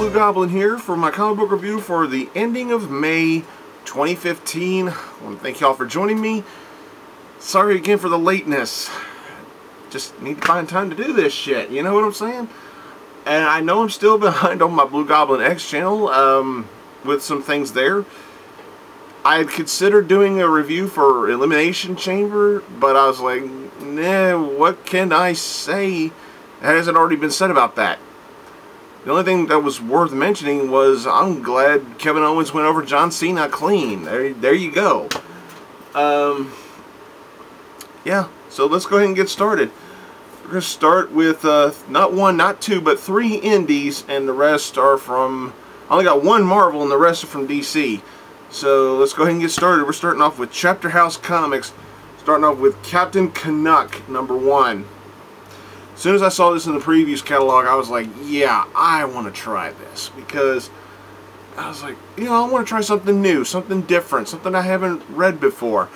Blugoblin here for my comic book review for the ending of May 2015. I want to thank y'all for joining me. Sorry again for the lateness. Just need to find time to do this shit, you know what I'm saying? And I know I'm still behind on my Blugoblin X channel with some things there. I had considered doing a review for Elimination Chamber, but I was like, nah, what can I say that hasn't already been said about that? The only thing that was worth mentioning was I'm glad Kevin Owens went over John Cena clean. There you go. Yeah, so let's go ahead and get started. We're going to start with not one, not two, but 3 indies, and the rest are from... I only got 1 Marvel and the rest are from DC. So let's go ahead and get started. We're starting off with Chapter House Comics, starting off with Captain Canuck, #1. As soon as I saw this in the previews catalog, I was like, yeah, I want to try this. Because I was like, you know, I want to try something new, something different, something I haven't read before.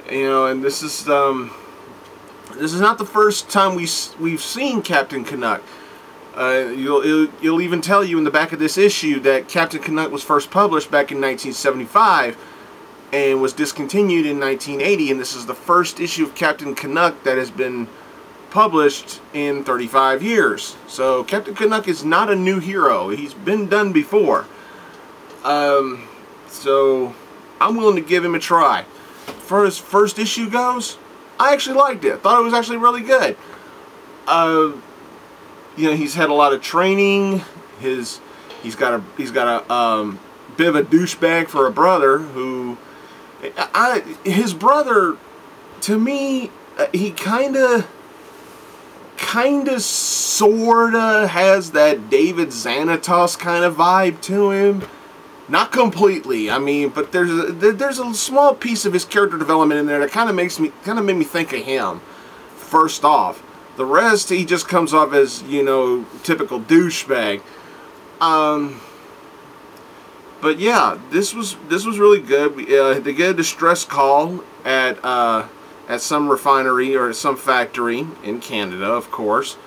You know, and this is not the first time we've seen Captain Canuck. It'll even tell you in the back of this issue that Captain Canuck was first published back in 1975 and was discontinued in 1980, and this is the first issue of Captain Canuck that has been published in 35 years. So Captain Canuck is not a new hero. He's been done before. So I'm willing to give him a try. For his first issue goes, I actually liked it. Thought it was actually really good. You know, he's had a lot of training. He's got a bit of a douchebag for a brother who, his brother, to me, he kinda sorta has that David Xanatos kind of vibe to him. Not completely, I mean, but there's a small piece of his character development in there that kind of made me think of him. First off, the rest he just comes off as, you know, typical douchebag. But yeah, this was really good. They get a distress call at some refinery or some factory in Canada, of course,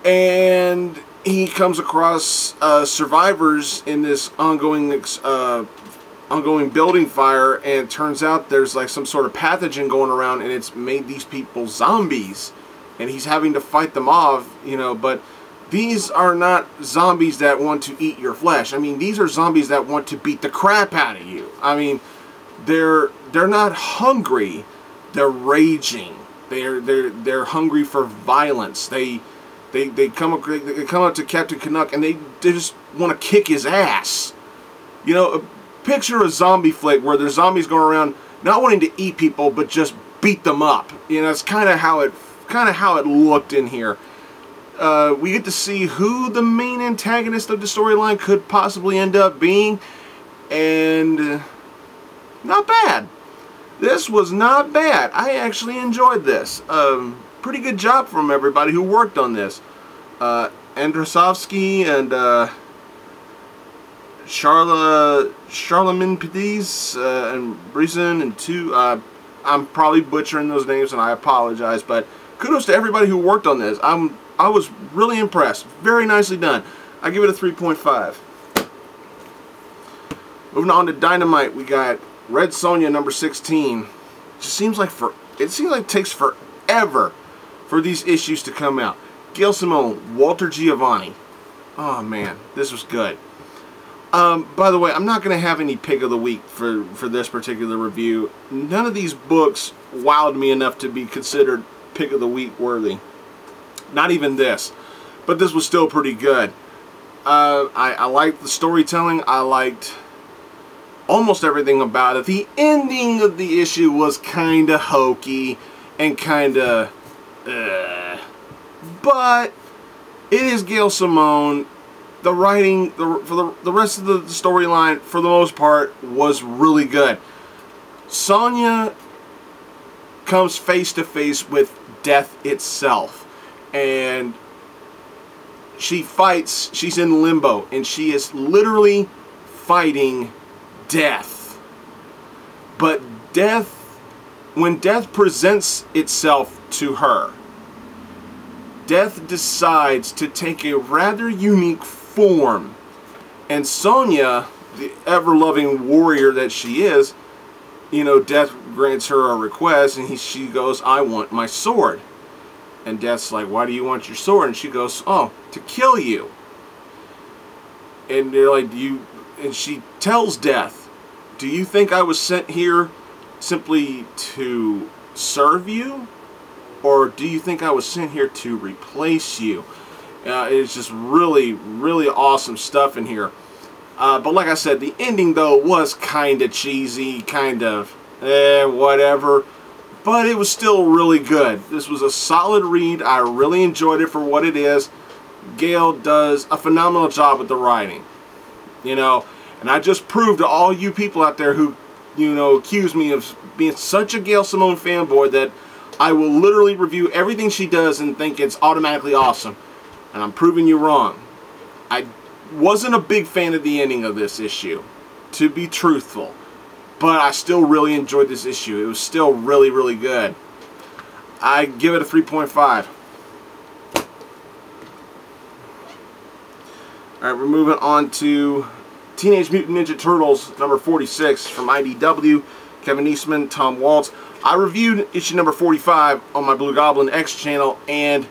and he comes across survivors in this ongoing building fire, and it turns out there's like some sort of pathogen going around, and it's made these people zombies, and he's having to fight them off, you know. But these are not zombies that want to eat your flesh. I mean, these are zombies that want to beat the crap out of you. I mean, they're not hungry. They're raging. They're hungry for violence. They come up to Captain Canuck and they just want to kick his ass. You know, picture a zombie flick where there's zombies going around not wanting to eat people but just beat them up. You know, it's kind of how it looked in here. We get to see who the main antagonist of the storyline could possibly end up being, and not bad. This was not bad. I actually enjoyed this. Pretty good job from everybody who worked on this. Andrasovsky and Charlemagne Pediz and Brison and two. I'm probably butchering those names and I apologize, but kudos to everybody who worked on this. I was really impressed. Very nicely done. I give it a 3.5. Moving on to Dynamite, we got Red Sonja #16. It seems like it takes forever for these issues to come out. Gail Simone, Walter Giovanni. Oh man, this was good. By the way, I'm not going to have any pick of the week for this particular review. None of these books wowed me enough to be considered pick of the week worthy. Not even this. But this was still pretty good. I liked the storytelling. I liked almost everything about it. The ending of the issue was kind of hokey and kind of but it is Gail Simone. The writing for the rest of the storyline, for the most part, was really good. Sonja comes face to face with death itself, and she fights. She's in limbo, and she is literally fighting death. But when death presents itself to her, death decides to take a rather unique form And Sonja, the ever-loving warrior that she is, you know, Death grants her a request, and she goes, I want my sword. And Death's like, why do you want your sword? And she goes, oh, to kill you. And they're like, and she tells Death, do you think I was sent here simply to serve you? Or do you think I was sent here to replace you? It's just really, really awesome stuff in here. But like I said, the ending, though, was kind of cheesy, kind of, whatever. But it was still really good. This was a solid read. I really enjoyed it for what it is. Gail does a phenomenal job with the writing. You know, and I just proved to all you people out there who, you know, accuse me of being such a Gail Simone fanboy that I will literally review everything she does and think it's automatically awesome. And I'm proving you wrong. I wasn't a big fan of the ending of this issue, to be truthful. But I still really enjoyed this issue. It was still really, really good. I give it a 3.5. Alright, we're moving on to Teenage Mutant Ninja Turtles number 46 from IDW, Kevin Eastman, Tom Waltz. I reviewed issue number 45 on my Blugoblin X channel, and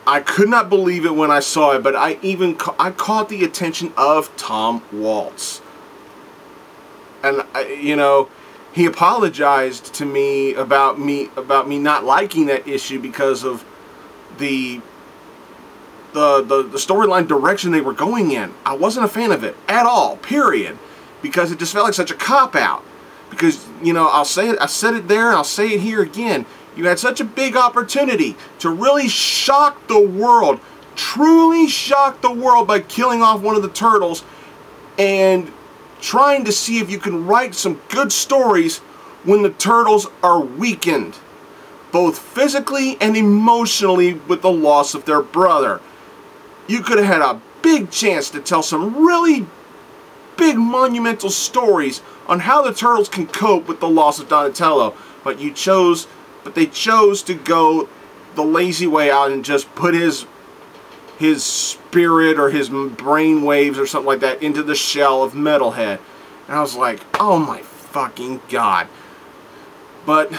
I could not believe it when I saw it, but I caught the attention of Tom Waltz. And you know, he apologized to me about me not liking that issue because of the storyline direction they were going in. I wasn't a fan of it at all, period, because it just felt like such a cop-out. Because, you know, I said it there and I'll say it here again. You had such a big opportunity to really shock the world, truly shock the world by killing off one of the turtles and trying to see if you can write some good stories when the turtles are weakened, both physically and emotionally, with the loss of their brother. You could have had a big chance to tell some really big monumental stories on how the turtles can cope with the loss of Donatello, but they chose to go the lazy way out and just put his spirit or his brain waves or something like that into the shell of Metalhead. And I was like, oh my fucking god. But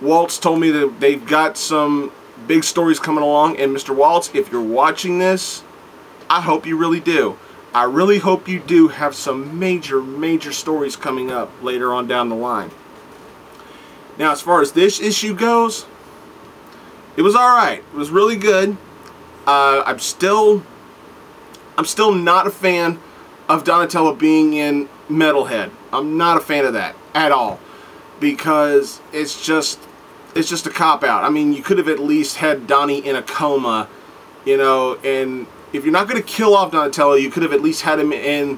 Waltz told me that they've got some big stories coming along, and Mr. Waltz, if you're watching this, I hope you really do. I really hope you do have some major, major stories coming up later on down the line. Now, as far as this issue goes, it was alright. It was really good. I'm still not a fan of Donatello being in Metalhead. I'm not a fan of that at all, because it's just a cop-out. I mean, you could have at least had Donnie in a coma, you know, and if you're not going to kill off Donatello, you could have at least had him in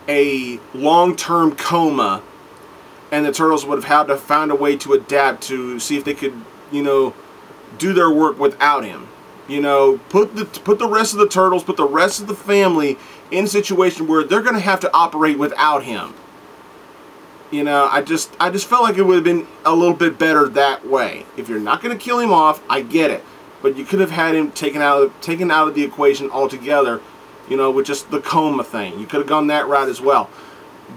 a long-term coma, and the Turtles would have had to find a way to adapt to see if they could, you know, do their work without him. You know, put the rest of the Turtles, put the rest of the family in a situation where they're going to have to operate without him. You know, I just felt like it would have been a little bit better that way. If you're not going to kill him off, I get it. But you could have had him taken out of the equation altogether, you know, with just the coma thing. You could have gone that route as well.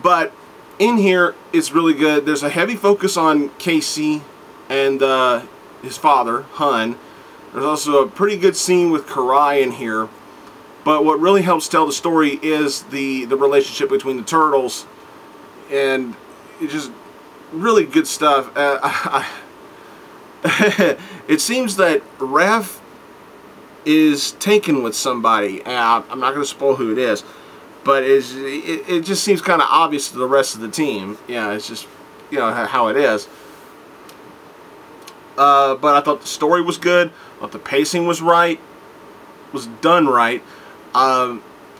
But in here, it's really good. There's a heavy focus on Casey and his father, Hun. There's also a pretty good scene with Karai in here. But what really helps tell the story is the relationship between the Turtles. And it's just really good stuff. It seems that Raph is taken with somebody. I'm not going to spoil who it is, but it just seems kind of obvious to the rest of the team. Yeah, it's just, you know, how it is. But I thought the story was good. I thought the pacing was right, was done right.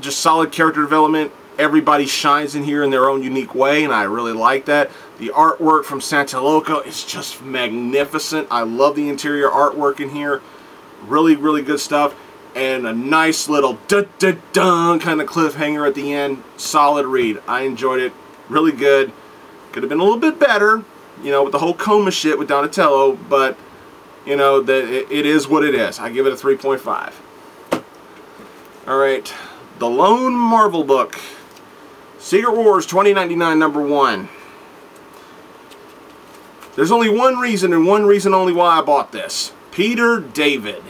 Just solid character development. Everybody shines in here in their own unique way, and I really like that. The artwork from Santiloco is just magnificent. I love the interior artwork in here. Really, really good stuff. And a nice little dun-dun-dun kind of cliffhanger at the end. Solid read. I enjoyed it. Really good. Could have been a little bit better, you know, with the whole coma shit with Donatello, but, you know, it is what it is. I give it a 3.5. Alright. The Lone Marvel book. Secret Wars 2099 #1. There's only one reason, and one reason only why I bought this. Peter David.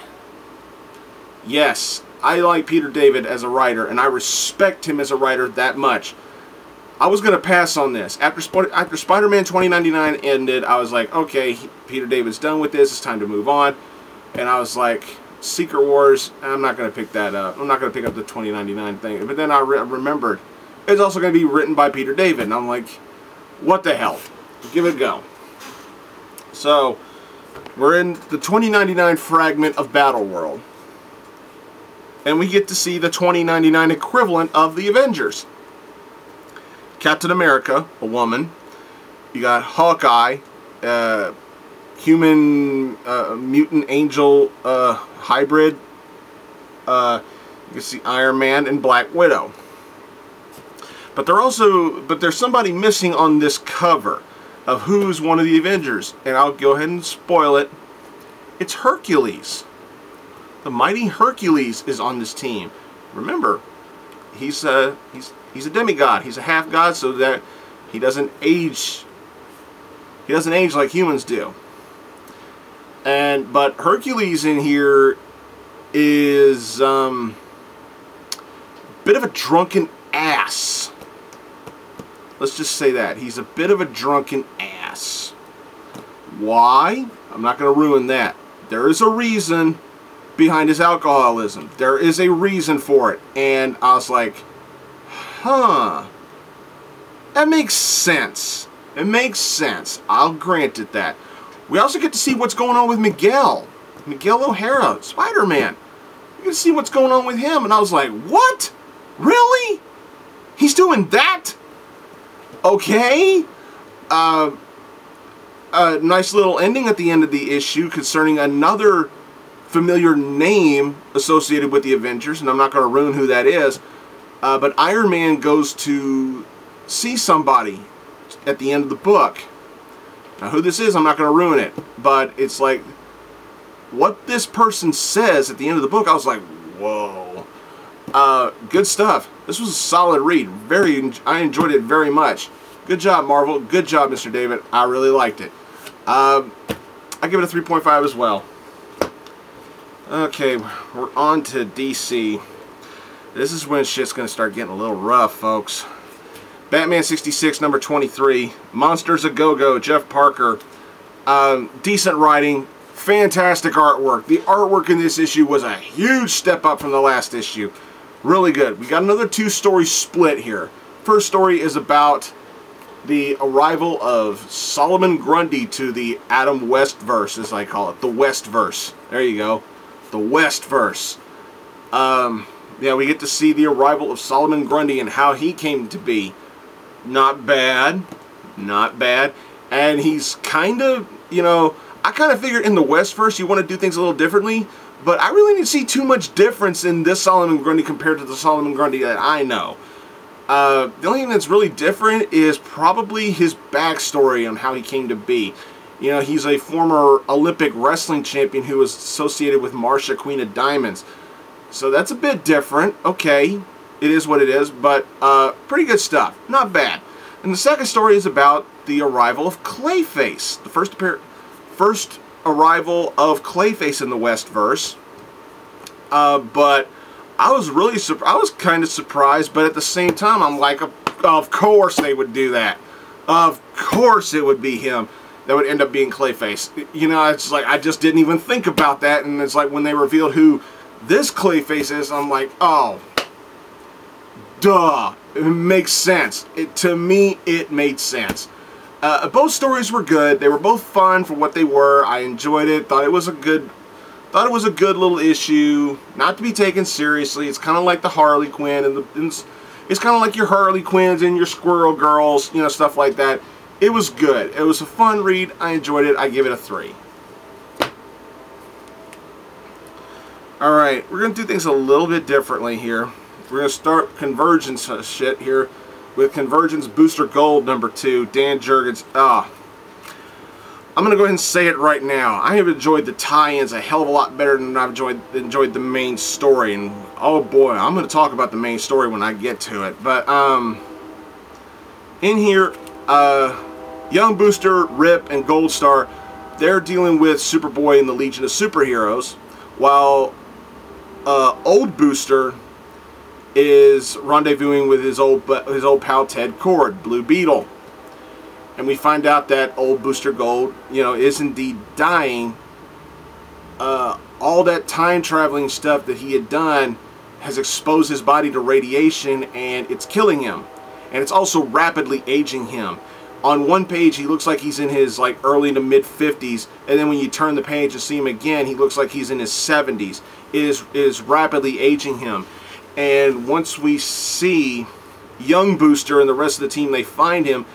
Yes, I like Peter David as a writer, and I respect him as a writer that much. I was going to pass on this. After Spider-Man 2099 ended, I was like, okay, Peter David's done with this. It's time to move on. And I was like, Secret Wars, I'm not going to pick that up. I'm not going to pick up the 2099 thing. But then I remembered, it's also going to be written by Peter David. And I'm like, what the hell? Give it a go. So, we're in the 2099 fragment of Battle World. And we get to see the 2099 equivalent of the Avengers. Captain America, a woman. You got Hawkeye, human, mutant angel hybrid. You can see Iron Man and Black Widow. But there's somebody missing on this cover of who's one of the Avengers, and I'll go ahead and spoil it. It's Hercules. The mighty Hercules is on this team. Remember, he's a demigod. He's a half god, so that he doesn't age. He doesn't age like humans do. But Hercules in here is a bit of a drunken ass. Let's just say that. He's a bit of a drunken ass. Why? I'm not going to ruin that. There is a reason behind his alcoholism. There is a reason for it. And I was like, huh. That makes sense. It makes sense. I'll grant it that. We also get to see what's going on with Miguel. Miguel O'Hara, Spider-Man. We get to see what's going on with him. And I was like, what? Really? He's doing that? Okay. Nice little ending at the end of the issue concerning another familiar name associated with the Avengers, and I'm not going to ruin who that is. But Iron Man goes to see somebody at the end of the book. Now, who this is, I'm not going to ruin it. But it's like, what this person says at the end of the book, I was like, whoa. Good stuff. This was a solid read. I enjoyed it very much. Good job, Marvel. Good job, Mr. David. I really liked it. I give it a 3.5 as well. Okay, we're on to DC. This is when shit's going to start getting a little rough, folks. Batman 66, number 23. Monsters A Go-Go, Jeff Parker. Decent writing. Fantastic artwork. The artwork in this issue was a huge step up from the last issue. Really good. We got another two-story split here. First story is about the arrival of Solomon Grundy to the Adam Westverse, as I call it. The Westverse. There you go. The Westverse. Yeah, we get to see the arrival of Solomon Grundy and how he came to be. Not bad. Not bad. And he's kind of, you know, I kind of figured in the Westverse you want to do things a little differently, but I really didn't see too much difference in this Solomon Grundy compared to the Solomon Grundy that I know. The only thing that's really different is probably his backstory on how he came to be. You know, he's a former Olympic wrestling champion who was associated with Marsha, Queen of Diamonds. So that's a bit different. Okay, it is what it is, but pretty good stuff. Not bad. And the second story is about the arrival of Clayface. The first arrival of Clayface in the Westverse. But I was kind of surprised, but at the same time, I'm like, of course they would do that. Of course it would be him that would end up being Clayface. You know, it's like, I just didn't even think about that, and it's like when they revealed who this Clayface is, I'm like, oh, duh. It makes sense. To me, it made sense. Both stories were good. They were both fun for what they were. I enjoyed it. Thought it was a good little issue. Not to be taken seriously. It's kind of like the Harley Quinn, and it's kind of like your Harley Quinns and your Squirrel Girls, you know, stuff like that. It was good. It was a fun read. I enjoyed it. I give it a 3. Alright, we're going to do things a little bit differently here. We're going to start Convergence shit here with Convergence Booster Gold number 2, Dan Jurgens. I'm going to go ahead and say it right now. I have enjoyed the tie-ins a hell of a lot better than I've enjoyed the main story. And oh boy, I'm going to talk about the main story when I get to it. But In here, Young Booster, Rip, and Gold Star, they're dealing with Superboy and the Legion of Superheroes, while Old Booster is rendezvousing with his old pal Ted Kord, Blue Beetle. And we find out that Old Booster Gold, you know, is indeed dying. All that time traveling stuff that he had done has exposed his body to radiation, and it's killing him. And it's also rapidly aging him. On one page, he looks like he's in his like early to mid 50s, and then when you turn the page and see him again, he looks like he's in his 70s. It is rapidly aging him. And once we see Young Booster and the rest of the team, they find him,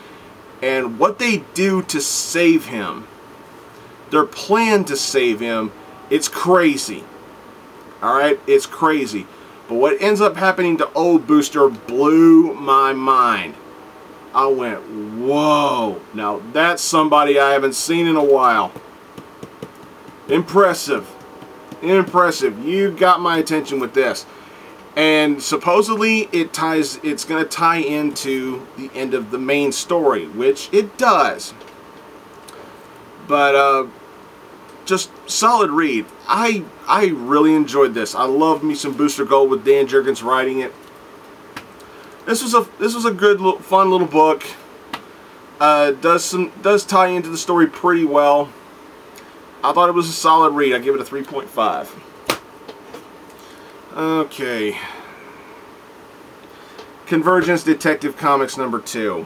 and what they do to save him, their plan to save him, it's crazy. Alright, it's crazy. But what ends up happening to Old Booster blew my mind. I went, whoa. Now that's somebody I haven't seen in a while. Impressive. Impressive. You got my attention with this. And supposedly it's going to tie into the end of the main story, which it does. But just solid read. I really enjoyed this. I love me some Booster Gold with Dan Jurgens writing it. This was a good, fun little book. Does tie into the story pretty well. I thought it was a solid read. I give it a 3.5. Okay. Convergence Detective Comics #2.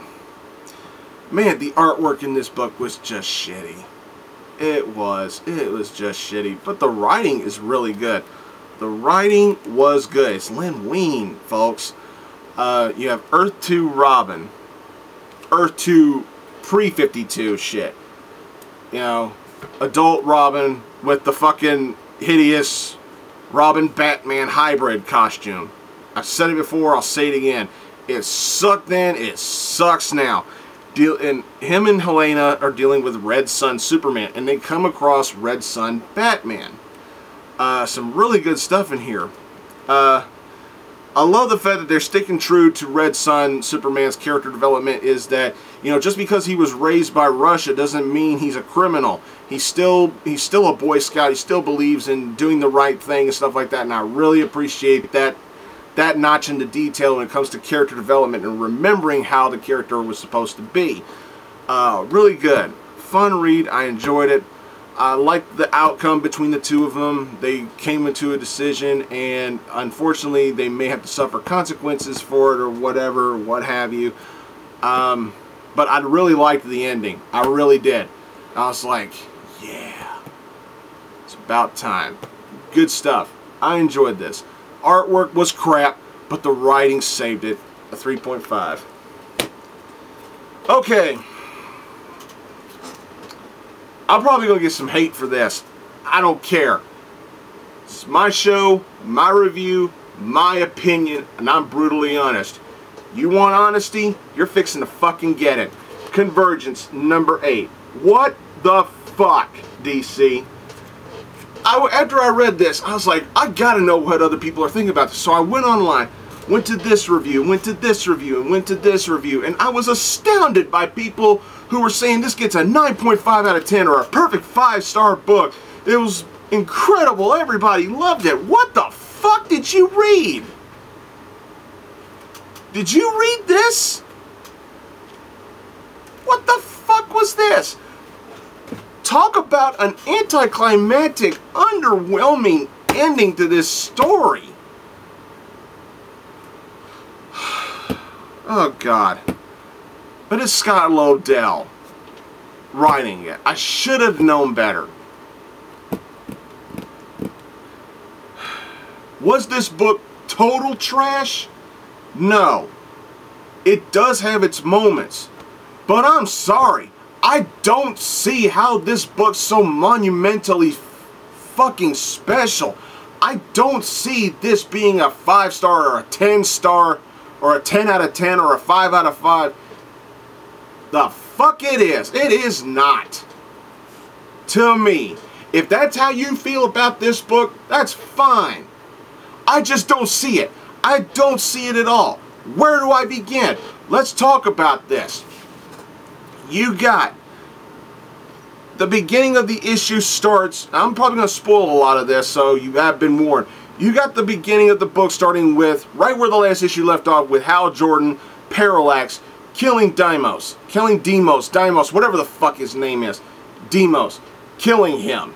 Man, the artwork in this book was just shitty. It was just shitty. But the writing is really good. The writing was good. It's Len Wein, folks. You have Earth 2 Robin. Earth 2 pre-52 shit. You know, adult Robin with the fucking hideous Robin Batman hybrid costume. I've said it before, I'll say it again. It sucked then, it sucks now. And him and Helena are dealing with Red Sun Superman, and they come across Red Sun Batman. Some really good stuff in here. I love the fact that they're sticking true to Red Sun Superman's character development, is that, you know, just because he was raised by Russia doesn't mean he's a criminal. He's still a Boy Scout. He still believes in doing the right thing and stuff like that, and I really appreciate that notch into detail when it comes to character development and remembering how the character was supposed to be. Really good. Fun read. I enjoyed it. I liked the outcome between the two of them. They came into a decision, and unfortunately they may have to suffer consequences for it or whatever, what have you. But I really liked the ending. I really did. I was like, yeah, it's about time. Good stuff. I enjoyed this. Artwork was crap, but the writing saved it. A 3.5. Okay. I'm probably going to get some hate for this. I don't care. It's my show, my review, my opinion, and I'm brutally honest. You want honesty? You're fixing to fucking get it. Convergence #8. What the fuck, DC? After I read this, I was like, I gotta know what other people are thinking about this. So I went online, went to this review, went to this review, and went to this review, and I was astounded by people who were saying this gets a 9.5 out of 10 or a perfect 5-star book. It was incredible. Everybody loved it. What the fuck did you read? Did you read this? What the fuck was this? Talk about an anticlimactic, underwhelming ending to this story. Oh, God. But it's Scott Lobdell writing it. I should have known better. Was this book total trash? No. It does have its moments. But I'm sorry. I don't see how this book's so monumentally fucking special. I don't see this being a 5-star or a 10-star or a 10 out of 10 or a 5 out of 5. The fuck it is. It is not. To me. If that's how you feel about this book, that's fine. I just don't see it. I don't see it at all. Where do I begin? Let's talk about this. You got the beginning of the issue starts. I'm probably going to spoil a lot of this, so you have been warned. You got the beginning of the book starting with right where the last issue left off with Hal Jordan, Parallax, killing Deimos, whatever the fuck his name is, Deimos, killing him.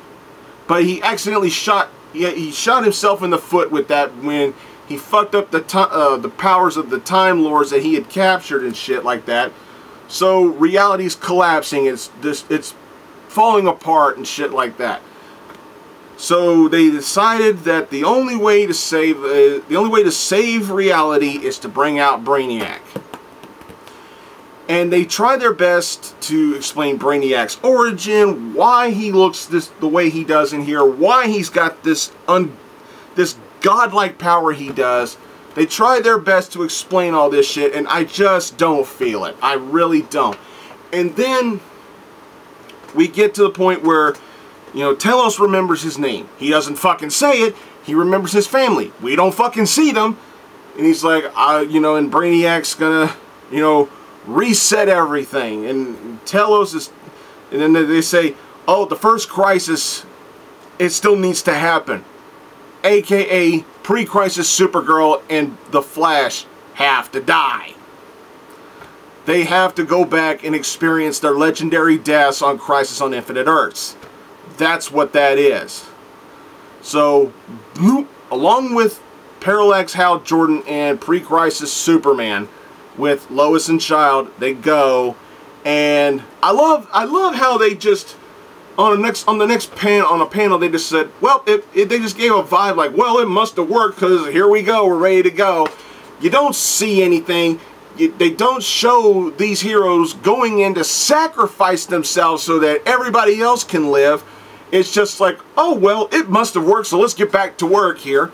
But he accidentally he shot himself in the foot with that when he fucked up the powers of the Time Lords that he had captured and shit like that. So reality's collapsing. It's falling apart and shit like that. So they decided that the only way to save reality is to bring out Brainiac. And they try their best to explain Brainiac's origin, why he looks the way he does in here, why he's got this godlike power he does. They try their best to explain all this shit, and I just don't feel it. I really don't. And then we get to the point where, you know, Telos remembers his name. He doesn't fucking say it. He remembers his family. We don't fucking see them. And he's like, you know, and Brainiac's gonna, you know, reset everything. And Telos is, and then they say, oh, the first crisis, it still needs to happen. AKA pre-crisis Supergirl and the Flash have to die. They have to go back and experience their legendary deaths on Crisis on Infinite Earths. That's what that is. So, along with Parallax, Hal Jordan, and pre-crisis Superman, with Lois and Child, they go, and I love how they just on a panel they just said, well, they just gave a vibe like, well, it must have worked because here we go, we're ready to go. You don't see anything. They don't show these heroes going in to sacrifice themselves so that everybody else can live. It's just like, oh, well, it must have worked, so let's get back to work here.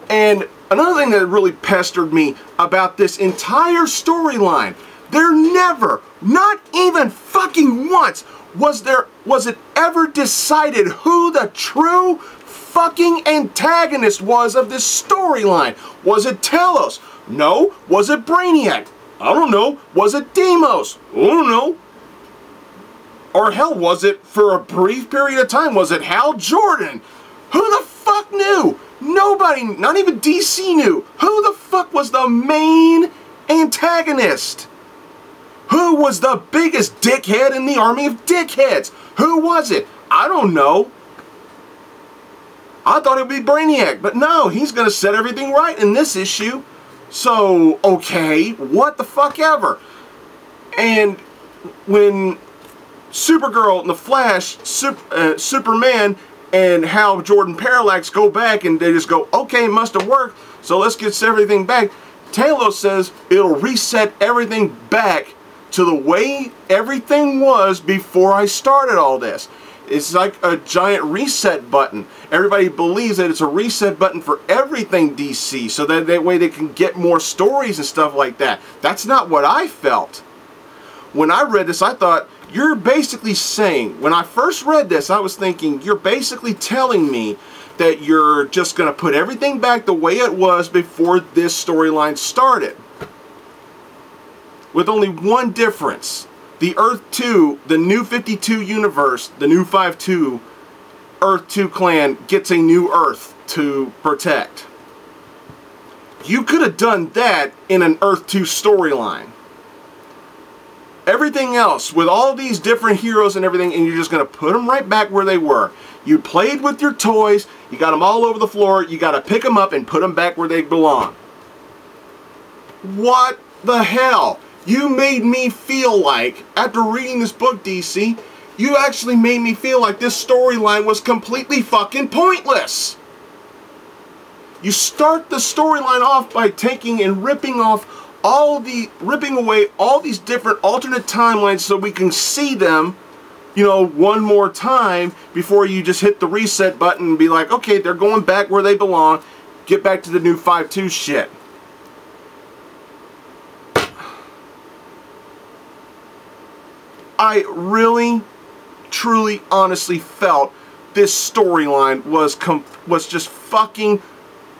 And another thing that really pestered me about this entire storyline, there never, not even fucking once, was it ever decided who the true fucking antagonist was of this storyline. Was it Telos? No. Was it Brainiac? I don't know. Was it Deimos? I don't know. Or hell, was it, for a brief period of time, was it Hal Jordan? Who the fuck knew? Nobody, not even DC knew. Who the fuck was the main antagonist? Who was the biggest dickhead in the army of dickheads? Who was it? I don't know. I thought it would be Brainiac, but no, he's going to set everything right in this issue. So, okay, what the fuck ever. And when Supergirl and the Flash, Superman, and Hal Jordan Parallax go back and they just go, okay, it must have worked, so let's get everything back. Talos says it'll reset everything back to the way everything was before I started all this. It's like a giant reset button. Everybody believes that it's a reset button for everything DC, so that way they can get more stories and stuff like that. That's not what I felt. When I read this, I thought, you're basically saying, when I first read this, I was thinking, you're basically telling me that you're just going to put everything back the way it was before this storyline started. With only one difference. The Earth 2, the new 52 universe, the new 5-2, Earth 2 clan gets a new Earth to protect. You could have done that in an Earth 2 storyline. Everything else, with all these different heroes and everything, and you're just going to put them right back where they were. You played with your toys, you got them all over the floor, you got to pick them up and put them back where they belong. What the hell? You made me feel like, after reading this book, DC, you actually made me feel like this storyline was completely fucking pointless. You start the storyline off by taking and ripping away all these different alternate timelines so we can see them, you know, one more time before you just hit the reset button and be like, okay, they're going back where they belong, get back to the new 5-2 shit. I really, truly, honestly felt this storyline was just fucking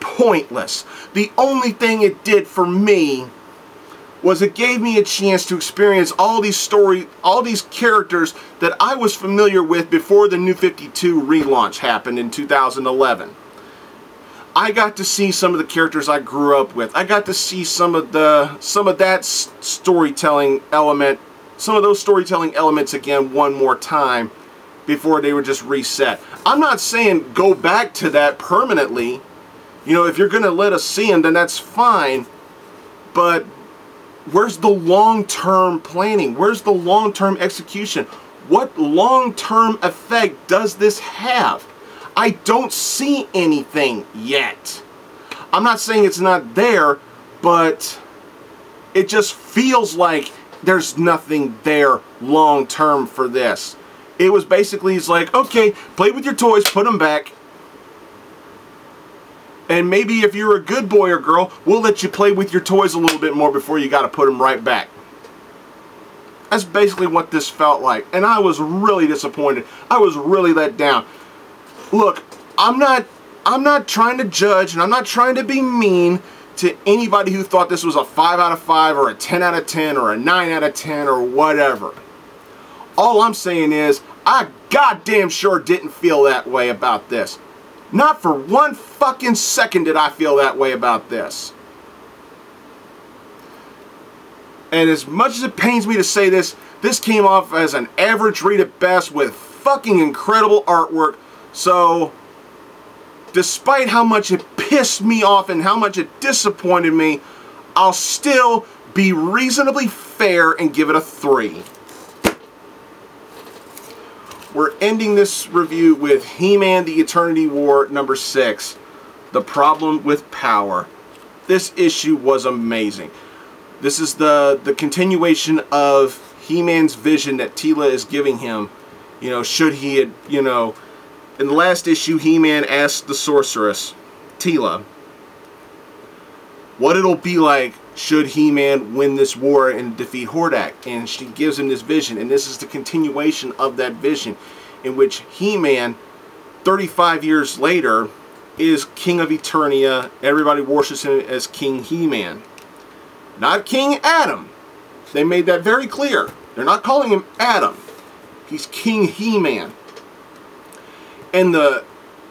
pointless. The only thing it did for me was it gave me a chance to experience all these characters that I was familiar with before the New 52 relaunch happened in 2011. I got to see some of the characters I grew up with. I got to see some of that storytelling element, some of those storytelling elements again one more time before they were just reset. I'm not saying go back to that permanently. You know, if you're going to let us see them, then that's fine. But where's the long-term planning? Where's the long-term execution? What long-term effect does this have? I don't see anything yet. I'm not saying it's not there, but it just feels like there's nothing there long-term for this. It was basically, it's like, okay, play with your toys, put them back. And maybe if you're a good boy or girl, we'll let you play with your toys a little bit more before you got to put them right back. That's basically what this felt like. And I was really disappointed. I was really let down. Look, I'm not trying to judge, and I'm not trying to be mean to anybody who thought this was a 5 out of 5 or a 10 out of 10 or a 9 out of 10 or whatever. All I'm saying is, I goddamn sure didn't feel that way about this. Not for one fucking second did I feel that way about this. And as much as it pains me to say this, this came off as an average read at best with fucking incredible artwork. So, despite how much it pissed me off and how much it disappointed me, I'll still be reasonably fair and give it a 3. We're ending this review with He-Man the Eternity War number 6, The Problem with Power. This issue was amazing. This is the continuation of He-Man's vision that Teela is giving him. You know, should he, you know, in the last issue, He-Man asked the sorceress, Teela, what it'll be like should He-Man win this war and defeat Hordak. And she gives him this vision, and this is the continuation of that vision, in which He-Man, 35 years later, is King of Eternia. Everybody worships him as King He-Man. Not King Adam. They made that very clear. They're not calling him Adam. He's King He-Man. And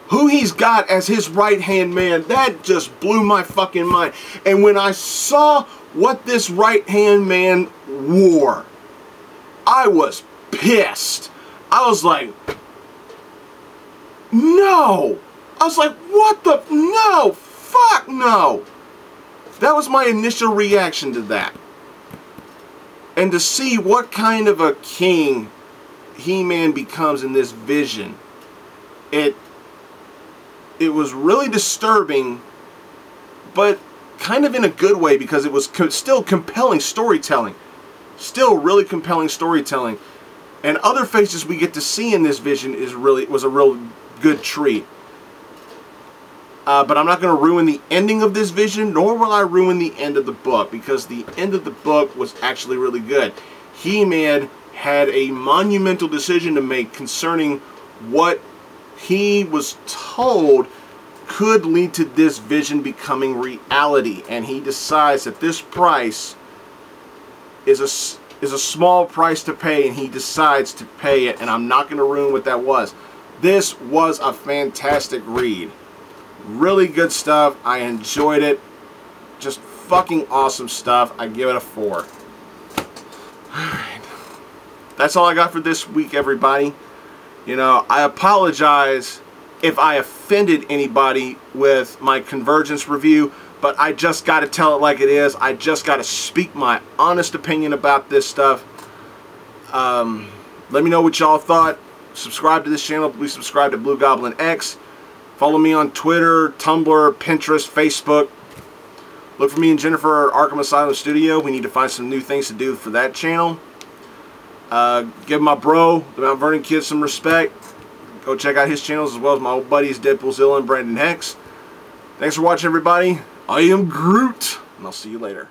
who he's got as his right-hand man, that just blew my fucking mind. And when I saw what this right-hand man wore, I was pissed. I was like, no. I was like, what the, no, fuck no. That was my initial reaction to that. And to see what kind of a king He-Man becomes in this vision, it was really disturbing, but kind of in a good way, because it was still compelling storytelling. Still really compelling storytelling. And other faces we get to see in this vision was a real good treat. But I'm not going to ruin the ending of this vision, nor will I ruin the end of the book, because the end of the book was actually really good. He-Man had a monumental decision to make concerning what he was told could lead to this vision becoming reality, and he decides that this price is a small price to pay, and he decides to pay it, and I'm not going to ruin what that was. This was a fantastic read. Really good stuff. I enjoyed it. Just fucking awesome stuff. I give it a 4. Alright. That's all I got for this week, everybody. You know, I apologize if I offended anybody with my Convergence review, but I just got to tell it like it is. I just got to speak my honest opinion about this stuff. Let me know what y'all thought. Subscribe to this channel. Please subscribe to Blugoblin X. Follow me on Twitter, Tumblr, Pinterest, Facebook. Look for me and Jennifer at Arkham Asylum Studio. We need to find some new things to do for that channel. Give my bro, TheMtVernonKid, some respect. Go check out his channels, as well as my old buddies Deadpoolzilla and Brandon Hex. Thanks for watching, everybody. I am Groot, and I'll see you later.